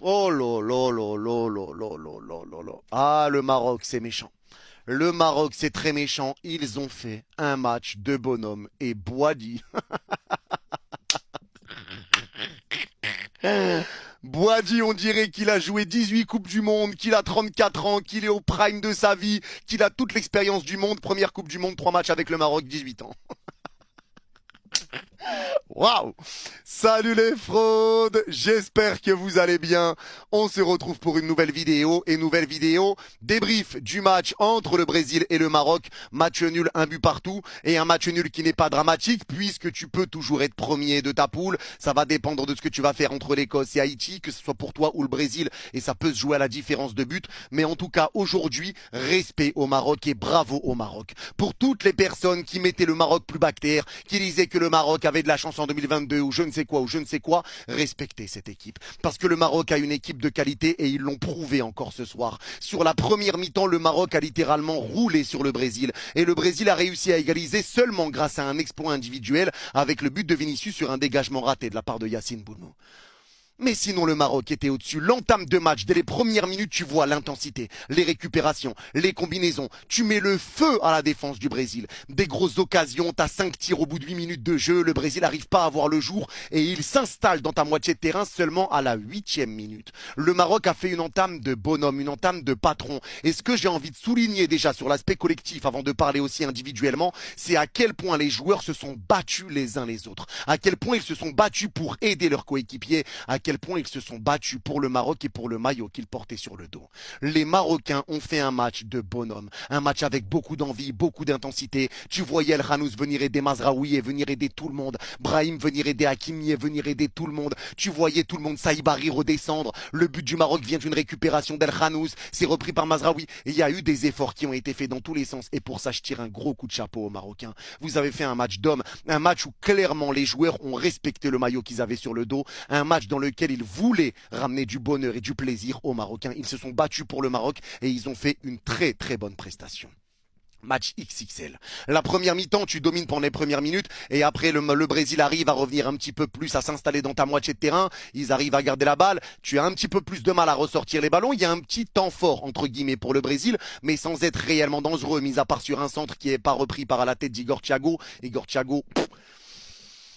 Oh là là là là là là là là là là. Ah, le Maroc, c'est méchant. Le Maroc, c'est très méchant. Ils ont fait un match de bonhomme et Boadi. Boadi, on dirait qu'il a joué 18 Coupes du Monde, qu'il a 34 ans, qu'il est au prime de sa vie, qu'il a toute l'expérience du monde. Première Coupe du Monde, 3 matchs avec le Maroc, 18 ans. Waouh! Salut les fraudes, j'espère que vous allez bien. On se retrouve pour une nouvelle vidéo débrief du match entre le Brésil et le Maroc. Match nul, un but partout et un match nul qui n'est pas dramatique puisque tu peux toujours être premier de ta poule. Ça va dépendre de ce que tu vas faire entre l'Écosse et Haïti, que ce soit pour toi ou le Brésil et ça peut se jouer à la différence de but. Mais en tout cas, aujourd'hui, respect au Maroc et bravo au Maroc. Pour toutes les personnes qui mettaient le Maroc plus bactère, qui disaient que le Maroc avait de la chance en 2022 ou je ne sais quoi, respectez cette équipe. Parce que le Maroc a une équipe de qualité et ils l'ont prouvé encore ce soir. Sur la première mi-temps, le Maroc a littéralement roulé sur le Brésil. Et le Brésil a réussi à égaliser seulement grâce à un exploit individuel avec le but de Vinicius sur un dégagement raté de la part de Yacine Bounou. Mais sinon, le Maroc était au-dessus. L'entame de match, dès les premières minutes, tu vois l'intensité, les récupérations, les combinaisons. Tu mets le feu à la défense du Brésil. Des grosses occasions, t'as 5 tirs au bout de 8 minutes de jeu. Le Brésil n'arrive pas à voir le jour et il s'installe dans ta moitié de terrain seulement à la 8e minute. Le Maroc a fait une entame de bonhomme, une entame de patron. Et ce que j'ai envie de souligner déjà sur l'aspect collectif, avant de parler aussi individuellement, c'est à quel point les joueurs se sont battus les uns les autres. À quel point ils se sont battus pour aider leurs coéquipiers. À quel point ils se sont battus pour le Maroc et pour le maillot qu'ils portaient sur le dos. Les Marocains ont fait un match de bonhomme, un match avec beaucoup d'envie, beaucoup d'intensité. Tu voyais El Khanous venir aider Mazraoui et venir aider tout le monde. Brahim venir aider Hakimi et venir aider tout le monde. Tu voyais tout le monde, Saïbari redescendre. Le but du Maroc vient d'une récupération d'El Khanous. C'est repris par Mazraoui. Et il y a eu des efforts qui ont été faits dans tous les sens. Et pour ça, je tire un gros coup de chapeau aux Marocains. Vous avez fait un match d'homme, un match où clairement les joueurs ont respecté le maillot qu'ils avaient sur le dos, un match dans lequel ils voulaient ramener du bonheur et du plaisir aux Marocains. Ils se sont battus pour le Maroc et ils ont fait une très très bonne prestation. Match XXL. La première mi-temps, tu domines pendant les premières minutes et après le Brésil arrive à revenir un petit peu plus, à s'installer dans ta moitié de terrain. Ils arrivent à garder la balle. Tu as un petit peu plus de mal à ressortir les ballons. Il y a un petit temps fort, entre guillemets, pour le Brésil, mais sans être réellement dangereux, mis à part sur un centre qui n'est pas repris par la tête d'Igor Thiago. Igor Thiago,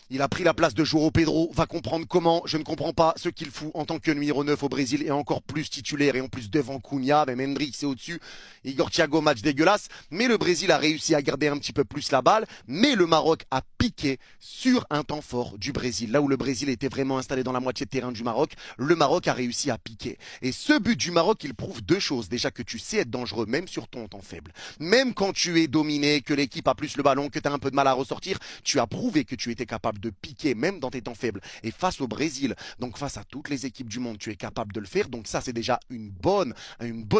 il a pris la place de João Pedro, va comprendre comment, je ne comprends pas ce qu'il fout en tant que numéro 9 au Brésil et encore plus titulaire et en plus devant Cunha, même Hendrick c'est au-dessus, Igor Thiago match dégueulasse, mais le Brésil a réussi à garder un petit peu plus la balle, mais le Maroc a piqué sur un temps fort du Brésil, là où le Brésil était vraiment installé dans la moitié de terrain du Maroc, le Maroc a réussi à piquer. Et ce but du Maroc, il prouve deux choses, déjà que tu sais être dangereux, même sur ton temps faible, même quand tu es dominé, que l'équipe a plus le ballon, que tu as un peu de mal à ressortir, tu as prouvé que tu étais capable de piquer même dans tes temps faibles et face au Brésil, donc face à toutes les équipes du monde, tu es capable de le faire. Donc ça, c'est déjà une bonne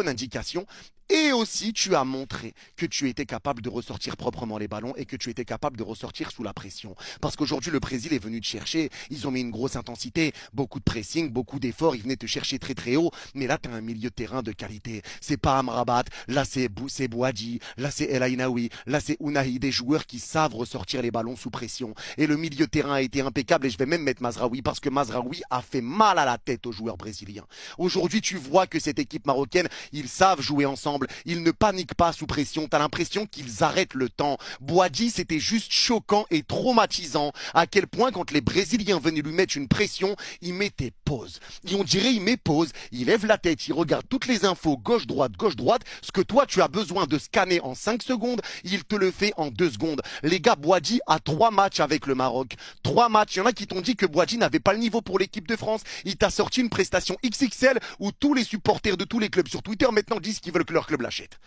indication. Et aussi, tu as montré que tu étais capable de ressortir proprement les ballons et que tu étais capable de ressortir sous la pression. Parce qu'aujourd'hui, le Brésil est venu te chercher. Ils ont mis une grosse intensité, beaucoup de pressing, beaucoup d'efforts. Ils venaient te chercher très très haut. Mais là, tu as un milieu de terrain de qualité. C'est pas Amrabat, là c'est Bouadji, là c'est El Ainaoui, là c'est Ounahi, des joueurs qui savent ressortir les ballons sous pression. Et le milieu de terrain a été impeccable. Et je vais même mettre Mazraoui parce que Mazraoui a fait mal à la tête aux joueurs brésiliens. Aujourd'hui, tu vois que cette équipe marocaine, ils savent jouer ensemble. Ils ne paniquent pas sous pression. T'as l'impression qu'ils arrêtent le temps. Boadji, c'était juste choquant et traumatisant. À quel point, quand les Brésiliens venaient lui mettre une pression, il mettait pause. Et on dirait, il met pause. Il lève la tête, il regarde toutes les infos, gauche-droite, gauche-droite. Ce que toi, tu as besoin de scanner en 5 secondes, il te le fait en 2 secondes. Les gars, Boadji a 3 matchs avec le Maroc. 3 matchs. Il y en a qui t'ont dit que Boadji n'avait pas le niveau pour l'équipe de France. Il t'a sorti une prestation XXL où tous les supporters de tous les clubs sur Twitter maintenant disent qu'ils veulent que leur club l'achète.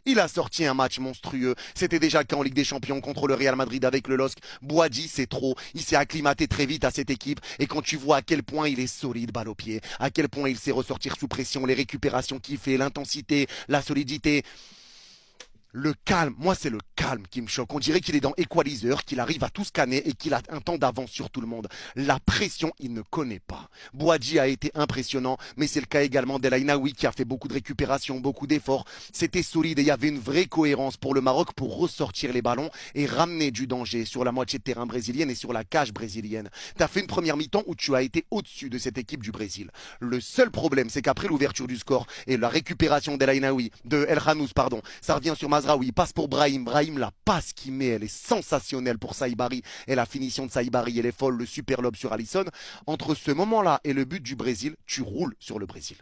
Il a sorti un match monstrueux. C'était déjà qu'en Ligue des Champions contre le Real Madrid avec le LOSC. Boadji, c'est trop. Il s'est acclimaté très vite à cette équipe. Et quand tu vois à quel point il est solide balle au pied, à quel point il sait ressortir sous pression, les récupérations qu'il fait, l'intensité, la solidité. Le calme, moi c'est le calme qui me choque. On dirait qu'il est dans Equalizer, qu'il arrive à tout scanner et qu'il a un temps d'avance sur tout le monde. La pression, il ne connaît pas. Boadji a été impressionnant, mais c'est le cas également d'El Ainaoui qui a fait beaucoup de récupération, beaucoup d'efforts. C'était solide et il y avait une vraie cohérence pour le Maroc pour ressortir les ballons et ramener du danger sur la moitié de terrain brésilienne et sur la cage brésilienne. Tu as fait une première mi-temps où tu as été au-dessus de cette équipe du Brésil. Le seul problème, c'est qu'après l'ouverture du score et la récupération d'El Ainaoui, de El Khannous, pardon, ça revient sur Mazraoui, passe pour Brahim. Brahim, la passe qu'il met, elle est sensationnelle pour Saïbari. Et la finition de Saïbari, elle est folle, le super lob sur Alisson. Entre ce moment-là et le but du Brésil, tu roules sur le Brésil.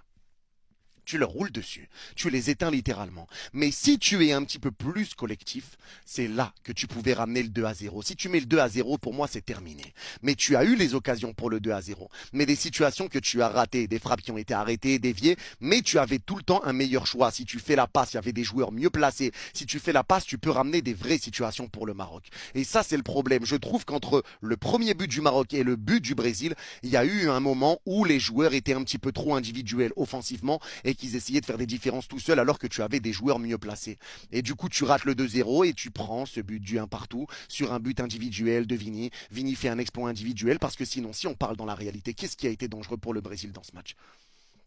Tu leur roules dessus, tu les éteins littéralement. Mais si tu es un petit peu plus collectif, c'est là que tu pouvais ramener le 2-0. Si tu mets le 2-0, pour moi, c'est terminé. Mais tu as eu les occasions pour le 2-0. Mais des situations que tu as ratées, des frappes qui ont été arrêtées, déviées, mais tu avais tout le temps un meilleur choix. Si tu fais la passe, il y avait des joueurs mieux placés. Si tu fais la passe, tu peux ramener des vraies situations pour le Maroc. Et ça, c'est le problème. Je trouve qu'entre le premier but du Maroc et le but du Brésil, il y a eu un moment où les joueurs étaient un petit peu trop individuels offensivement et qu'ils essayaient de faire des différences tout seuls alors que tu avais des joueurs mieux placés. Et du coup, tu rates le 2-0 et tu prends ce but du 1 partout sur un but individuel de Vini. Vini fait un exploit individuel parce que sinon, si on parle dans la réalité, qu'est-ce qui a été dangereux pour le Brésil dans ce match?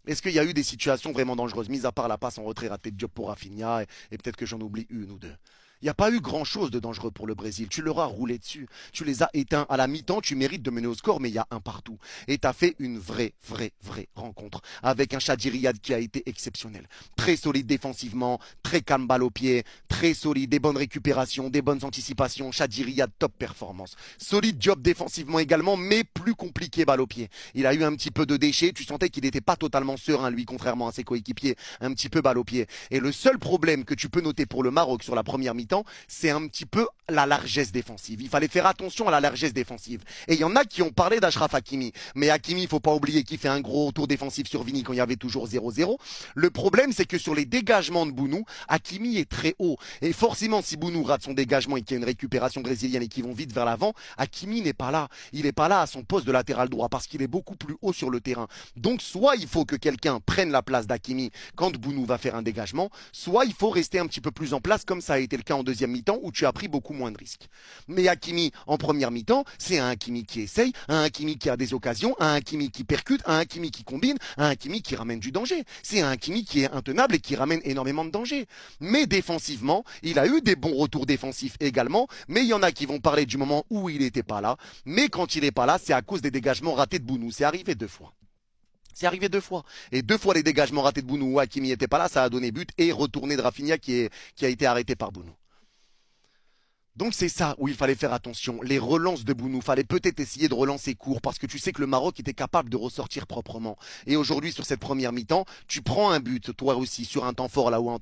Est-ce qu'il y a eu des situations vraiment dangereuses, mis à part la passe en retrait ratée de Diop pour Rafinha et peut-être que j'en oublie une ou deux? Il n'y a pas eu grand-chose de dangereux pour le Brésil. Tu leur as roulé dessus. Tu les as éteints. À la mi-temps, tu mérites de mener au score, mais il y a un partout. Et tu as fait une vraie rencontre avec un Chadi Riyad qui a été exceptionnel. Très solide défensivement, très calme balle au pied, très solide, des bonnes récupérations, des bonnes anticipations. Chadi Riyad, top performance. Solide job défensivement également, mais plus compliqué balle au pied. Il a eu un petit peu de déchets. Tu sentais qu'il n'était pas totalement serein, lui, contrairement à ses coéquipiers. Un petit peu balle au pied. Et le seul problème que tu peux noter pour le Maroc sur la première mi-temps, c'est un petit peu la largesse défensive. Il fallait faire attention à la largesse défensive. Et il y en a qui ont parlé d'Achraf Hakimi. Mais Hakimi, il faut pas oublier qu'il fait un gros tour défensif sur Vini quand il y avait toujours 0-0. Le problème, c'est que sur les dégagements de Bounou, Hakimi est très haut. Et forcément, si Bounou rate son dégagement et qu'il y a une récupération brésilienne et qu'ils vont vite vers l'avant, Hakimi n'est pas là. Il n'est pas là à son poste de latéral droit parce qu'il est beaucoup plus haut sur le terrain. Donc, soit il faut que quelqu'un prenne la place d'Hakimi quand Bounou va faire un dégagement, soit il faut rester un petit peu plus en place comme ça a été le cas en deuxième mi-temps où tu as pris beaucoup moins de risques. Mais Hakimi en première mi-temps, c'est un Hakimi qui essaye, un Hakimi qui a des occasions, un Hakimi qui percute, un Hakimi qui combine, un Hakimi qui ramène du danger. C'est un Hakimi qui est intenable et qui ramène énormément de danger. Mais défensivement, il a eu des bons retours défensifs également, mais il y en a qui vont parler du moment où il n'était pas là. Mais quand il n'est pas là, c'est à cause des dégagements ratés de Bounou. C'est arrivé 2 fois. C'est arrivé 2 fois. Et 2 fois les dégagements ratés de Bounou où Hakimi n'était pas là, ça a donné but et retourné de Rafinha qui a été arrêté par Bounou. Donc c'est ça où il fallait faire attention. Les relances de Bounou, fallait peut-être essayer de relancer court parce que tu sais que le Maroc était capable de ressortir proprement. Et aujourd'hui, sur cette première mi-temps, tu prends un but, toi aussi, sur un temps fort là où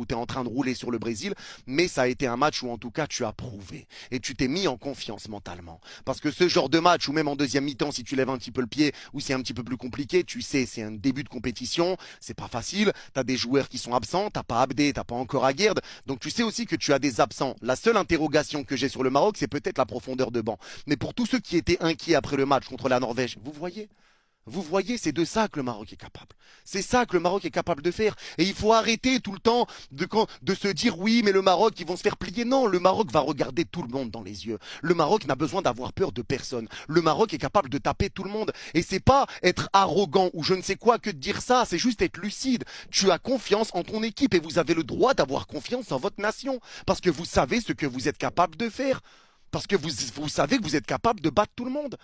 tu es en train de rouler sur le Brésil. Mais ça a été un match où en tout cas tu as prouvé. Et tu t'es mis en confiance mentalement. Parce que ce genre de match, ou même en deuxième mi-temps, si tu lèves un petit peu le pied, ou c'est un petit peu plus compliqué, tu sais, c'est un début de compétition, c'est pas facile. T'as des joueurs qui sont absents, t'as pas Abdé, t'as pas encore Aguerd. Donc tu sais aussi que tu as des absents. La seule interrogation que j'ai sur le Maroc, c'est peut-être la profondeur de banc. Mais pour tous ceux qui étaient inquiets après le match contre la Norvège, vous voyez, c'est de ça que le Maroc est capable. C'est ça que le Maroc est capable de faire. Et il faut arrêter tout le temps de se dire oui, mais le Maroc, ils vont se faire plier. Non, le Maroc va regarder tout le monde dans les yeux. Le Maroc n'a besoin d'avoir peur de personne. Le Maroc est capable de taper tout le monde. Et c'est pas être arrogant ou je ne sais quoi que de dire ça. C'est juste être lucide. Tu as confiance en ton équipe et vous avez le droit d'avoir confiance en votre nation. Parce que vous savez ce que vous êtes capable de faire. Parce que vous savez que vous êtes capable de battre tout le monde.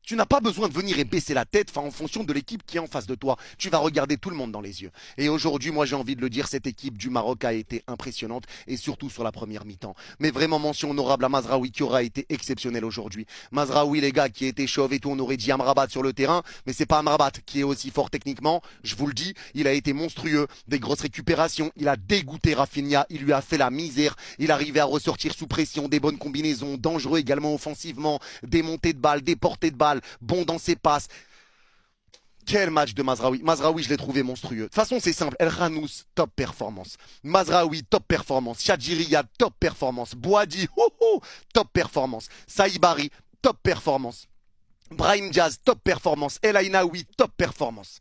Tu n'as pas besoin de venir et baisser la tête en fonction de l'équipe qui est en face de toi. Tu vas regarder tout le monde dans les yeux. Et aujourd'hui, moi j'ai envie de le dire, cette équipe du Maroc a été impressionnante et surtout sur la première mi-temps. Mais vraiment mention honorable à Mazraoui qui aura été exceptionnel aujourd'hui. Mazraoui, les gars, qui était chauve et tout, on aurait dit Amrabat sur le terrain, mais c'est pas Amrabat qui est aussi fort techniquement. Je vous le dis, il a été monstrueux, des grosses récupérations, il a dégoûté Rafinha, il lui a fait la misère, il arrivait à ressortir sous pression, des bonnes combinaisons, dangereux également offensivement, des montées de balles, des portées de balles. Bon dans ses passes. Quel match de Mazraoui. Mazraoui, je l'ai trouvé monstrueux. De toute façon, c'est simple. El Khannous, top performance. Mazraoui, top performance. Chadi Riyad, top performance. Boadji, top performance. Saïbari, top performance. Brahim Diaz, top performance. El Ainaoui, top performance.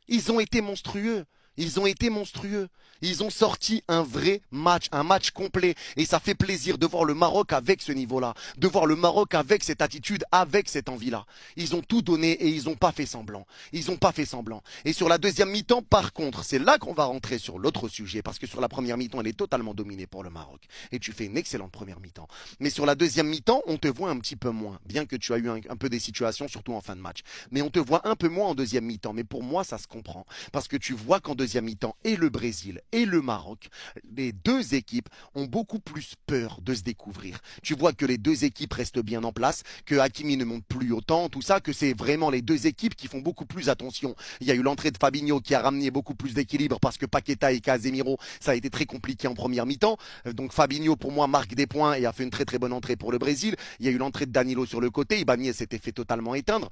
Ils ont été monstrueux. Ils ont été monstrueux. Ils ont sorti un vrai match, un match complet. Et ça fait plaisir de voir le Maroc avec ce niveau-là, de voir le Maroc avec cette attitude, avec cette envie-là. Ils ont tout donné et ils n'ont pas fait semblant. Ils n'ont pas fait semblant. Et sur la deuxième mi-temps, par contre, c'est là qu'on va rentrer sur l'autre sujet, parce que sur la première mi-temps, elle est totalement dominée pour le Maroc. Et tu fais une excellente première mi-temps. Mais sur la deuxième mi-temps, on te voit un petit peu moins, bien que tu as eu un peu des situations, surtout en fin de match. Mais on te voit un peu moins en deuxième mi-temps. Mais pour moi, ça se comprend. Parce que tu vois qu'en deuxième mi-temps, et le Brésil et le Maroc, les deux équipes ont beaucoup plus peur de se découvrir. Tu vois que les deux équipes restent bien en place, que Hakimi ne monte plus autant, tout ça, que c'est vraiment les deux équipes qui font beaucoup plus attention. Il y a eu l'entrée de Fabinho qui a ramené beaucoup plus d'équilibre parce que Paqueta et Casemiro, ça a été très compliqué en première mi-temps. Donc Fabinho, pour moi, marque des points et a fait une très très bonne entrée pour le Brésil. Il y a eu l'entrée de Danilo sur le côté, Ibanez s'était fait totalement éteindre.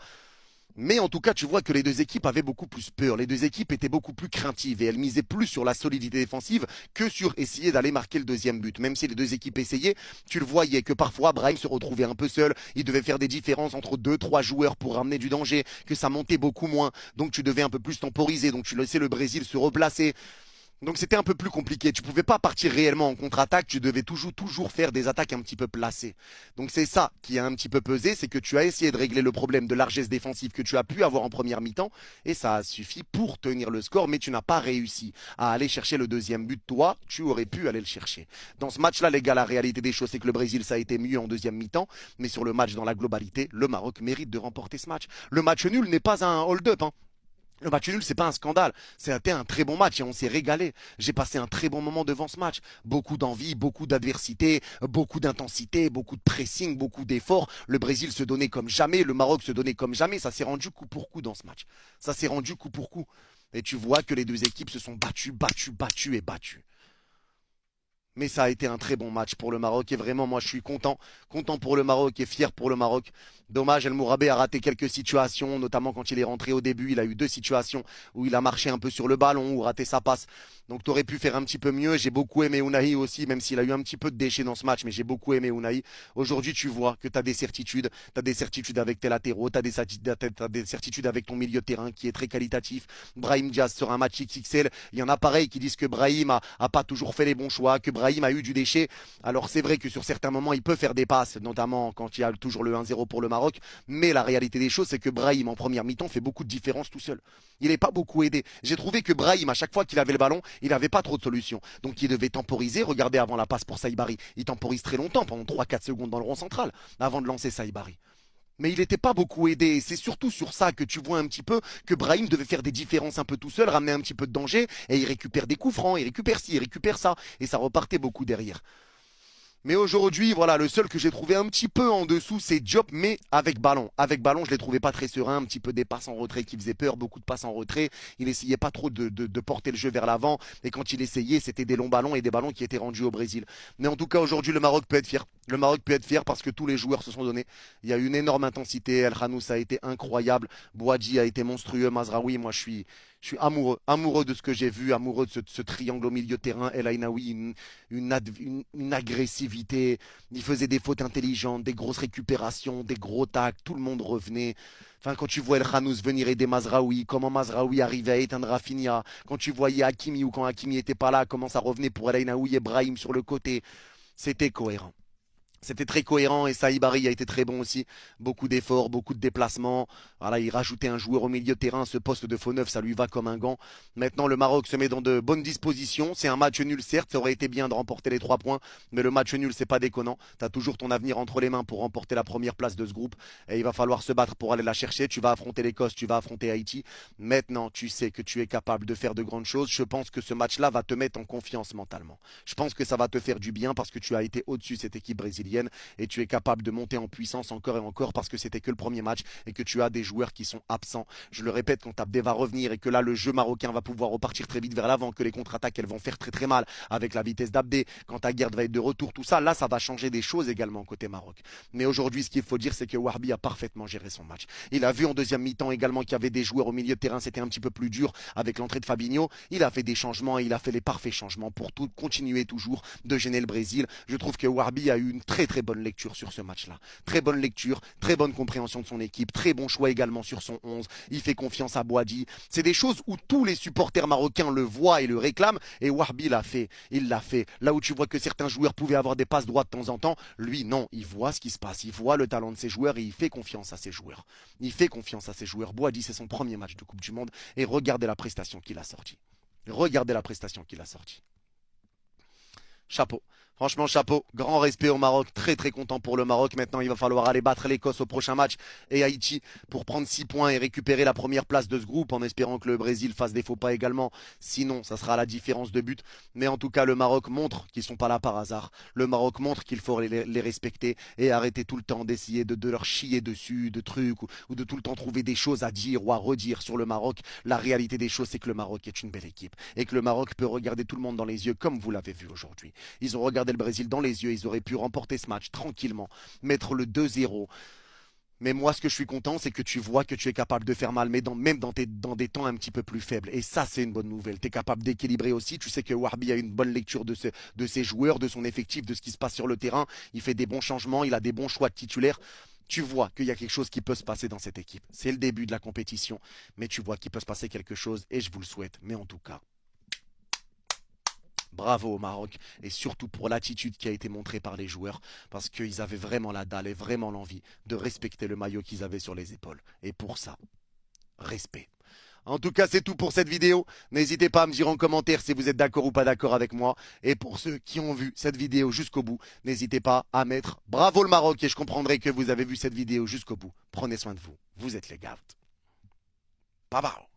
Mais en tout cas, tu vois que les deux équipes avaient beaucoup plus peur. Les deux équipes étaient beaucoup plus craintives et elles misaient plus sur la solidité défensive que sur essayer d'aller marquer le deuxième but. Même si les deux équipes essayaient, tu le voyais que parfois Brahim se retrouvait un peu seul. Il devait faire des différences entre 2-3 joueurs pour ramener du danger, que ça montait beaucoup moins. Donc tu devais un peu plus temporiser. Donc tu laissais le Brésil se replacer. Donc c'était un peu plus compliqué. Tu pouvais pas partir réellement en contre-attaque. Tu devais toujours faire des attaques un petit peu placées. Donc c'est ça qui a un petit peu pesé, c'est que tu as essayé de régler le problème de largesse défensive que tu as pu avoir en première mi-temps et ça a suffi pour tenir le score, mais tu n'as pas réussi à aller chercher le deuxième but. Toi, tu aurais pu aller le chercher. Dans ce match-là, les gars, la réalité des choses, c'est que le Brésil, ça a été mieux en deuxième mi-temps, mais sur le match dans la globalité, le Maroc mérite de remporter ce match. Le match nul n'est pas un hold-up, hein. Le match nul, c'est pas un scandale. C'était un très bon match et on s'est régalé. J'ai passé un très bon moment devant ce match. Beaucoup d'envie, beaucoup d'adversité, beaucoup d'intensité, beaucoup de pressing, beaucoup d'efforts. Le Brésil se donnait comme jamais, le Maroc se donnait comme jamais. Ça s'est rendu coup pour coup dans ce match. Ça s'est rendu coup pour coup. Et tu vois que les deux équipes se sont battues et battues. Mais ça a été un très bon match pour le Maroc et vraiment moi je suis content, content pour le Maroc et fier pour le Maroc. Dommage, El Mourabé a raté quelques situations, notamment quand il est rentré au début, il a eu deux situations où il a marché un peu sur le ballon ou raté sa passe. Donc tu aurais pu faire un petit peu mieux. J'ai beaucoup aimé Ounahi aussi, même s'il a eu un petit peu de déchets dans ce match, mais j'ai beaucoup aimé Ounahi. Aujourd'hui tu vois que tu as des certitudes avec tes latéraux, tu as des certitudes avec ton milieu de terrain qui est très qualitatif. Brahim Diaz sur un match XXL, il y en a pareil qui disent que Brahim a pas toujours fait les bons choix, que Brahim a eu du déchet. Alors c'est vrai que sur certains moments il peut faire des passes, notamment quand il y a toujours le 1-0 pour le Maroc. Mais la réalité des choses, c'est que Brahim en première mi-temps fait beaucoup de différence tout seul. Il n'est pas beaucoup aidé. J'ai trouvé que Brahim, à chaque fois qu'il avait le ballon, il n'avait pas trop de solutions. Donc il devait temporiser. Regardez avant la passe pour Saïbari. Il temporise très longtemps, pendant 3-4 secondes dans le rond central, avant de lancer Saïbari. Mais il n'était pas beaucoup aidé. Et c'est surtout sur ça que tu vois un petit peu que Brahim devait faire des différences un peu tout seul, ramener un petit peu de danger. Et il récupère des coups francs, il récupère ci, il récupère ça. Et ça repartait beaucoup derrière. Mais aujourd'hui, voilà, le seul que j'ai trouvé un petit peu en dessous, c'est Diop, mais avec ballon. Avec ballon, je l'ai trouvé pas très serein, un petit peu des passes en retrait qui faisaient peur, beaucoup de passes en retrait. Il essayait pas trop de porter le jeu vers l'avant. Et quand il essayait, c'était des longs ballons et des ballons qui étaient rendus au Brésil. Mais en tout cas, aujourd'hui, le Maroc peut être fier. Le Maroc peut être fier parce que tous les joueurs se sont donnés. Il y a une énorme intensité. El Khanous a été incroyable. Bouadji a été monstrueux. Mazraoui, moi, je suis amoureux de ce que j'ai vu, amoureux de ce triangle au milieu de terrain. El Ainaoui, une agressivité. Il faisait des fautes intelligentes, des grosses récupérations, des gros tacs. Tout le monde revenait. Enfin, quand tu vois El Khanous venir aider Mazraoui, comment Mazraoui arrivait à éteindre Rafinha, quand tu voyais Hakimi ou quand Hakimi n'était pas là, comment ça revenait pour El Ainaoui et Brahim sur le côté, c'était cohérent. C'était très cohérent et Saïbari a été très bon aussi. Beaucoup d'efforts, beaucoup de déplacements. Voilà, il rajoutait un joueur au milieu de terrain. Ce poste de faux neuf, ça lui va comme un gant. Maintenant, le Maroc se met dans de bonnes dispositions. C'est un match nul, certes. Ça aurait été bien de remporter les 3 points. Mais le match nul, c'est pas déconnant. Tu as toujours ton avenir entre les mains pour remporter la première place de ce groupe. Et il va falloir se battre pour aller la chercher. Tu vas affronter l'Écosse, tu vas affronter Haïti. Maintenant, tu sais que tu es capable de faire de grandes choses. Je pense que ce match-là va te mettre en confiance mentalement. Je pense que ça va te faire du bien parce que tu as été au-dessus de cette équipe brésilienne et tu es capable de monter en puissance encore et encore parce que c'était que le premier match et que tu as des joueurs qui sont absents. Je le répète, quand Abdé va revenir et que là le jeu marocain va pouvoir repartir très vite vers l'avant, que les contre-attaques elles vont faire très très mal avec la vitesse d'Abdé, quand Aguerd va être de retour, tout ça, là ça va changer des choses également côté Maroc. Mais aujourd'hui ce qu'il faut dire c'est que Warbi a parfaitement géré son match. Il a vu en deuxième mi-temps également qu'il y avait des joueurs au milieu de terrain, c'était un petit peu plus dur avec l'entrée de Fabinho. Il a fait des changements, il a fait les parfaits changements pour tout, continuer toujours de gêner le Brésil. Je trouve que Warbi a eu une très très très bonne lecture sur ce match-là. Très bonne lecture, très bonne compréhension de son équipe, très bon choix également sur son 11. Il fait confiance à Boadi. C'est des choses où tous les supporters marocains le voient et le réclament. Et Wahbi l'a fait. Il l'a fait. Là où tu vois que certains joueurs pouvaient avoir des passes droites de temps en temps, lui non. Il voit ce qui se passe. Il voit le talent de ses joueurs et il fait confiance à ses joueurs. Il fait confiance à ses joueurs. Boadi, c'est son premier match de Coupe du Monde. Et regardez la prestation qu'il a sortie. Regardez la prestation qu'il a sortie. Chapeau. Franchement, chapeau. Grand respect au Maroc. Très, très content pour le Maroc. Maintenant, il va falloir aller battre l'Écosse au prochain match et Haïti pour prendre 6 points et récupérer la première place de ce groupe en espérant que le Brésil fasse des faux pas également. Sinon, ça sera la différence de but. Mais en tout cas, le Maroc montre qu'ils ne sont pas là par hasard. Le Maroc montre qu'il faut les respecter et arrêter tout le temps d'essayer de leur chier dessus, de trucs ou de tout le temps trouver des choses à dire ou à redire sur le Maroc. La réalité des choses, c'est que le Maroc est une belle équipe et que le Maroc peut regarder tout le monde dans les yeux comme vous l'avez vu aujourd'hui. Ils ont regardé le Brésil dans les yeux, ils auraient pu remporter ce match tranquillement, mettre le 2-0. Mais moi, ce que je suis content, c'est que tu vois que tu es capable de faire mal, mais même dans des temps un petit peu plus faibles. Et ça, c'est une bonne nouvelle. Tu es capable d'équilibrer aussi. Tu sais que Wahbi a une bonne lecture de ses joueurs, de son effectif, de ce qui se passe sur le terrain. Il fait des bons changements, il a des bons choix de titulaires. Tu vois qu'il y a quelque chose qui peut se passer dans cette équipe. C'est le début de la compétition, mais tu vois qu'il peut se passer quelque chose et je vous le souhaite. Mais en tout cas, bravo au Maroc et surtout pour l'attitude qui a été montrée par les joueurs parce qu'ils avaient vraiment la dalle et vraiment l'envie de respecter le maillot qu'ils avaient sur les épaules. Et pour ça, respect. En tout cas, c'est tout pour cette vidéo. N'hésitez pas à me dire en commentaire si vous êtes d'accord ou pas d'accord avec moi. Et pour ceux qui ont vu cette vidéo jusqu'au bout, n'hésitez pas à mettre bravo le Maroc et je comprendrai que vous avez vu cette vidéo jusqu'au bout. Prenez soin de vous. Vous êtes les gars. Bye bye.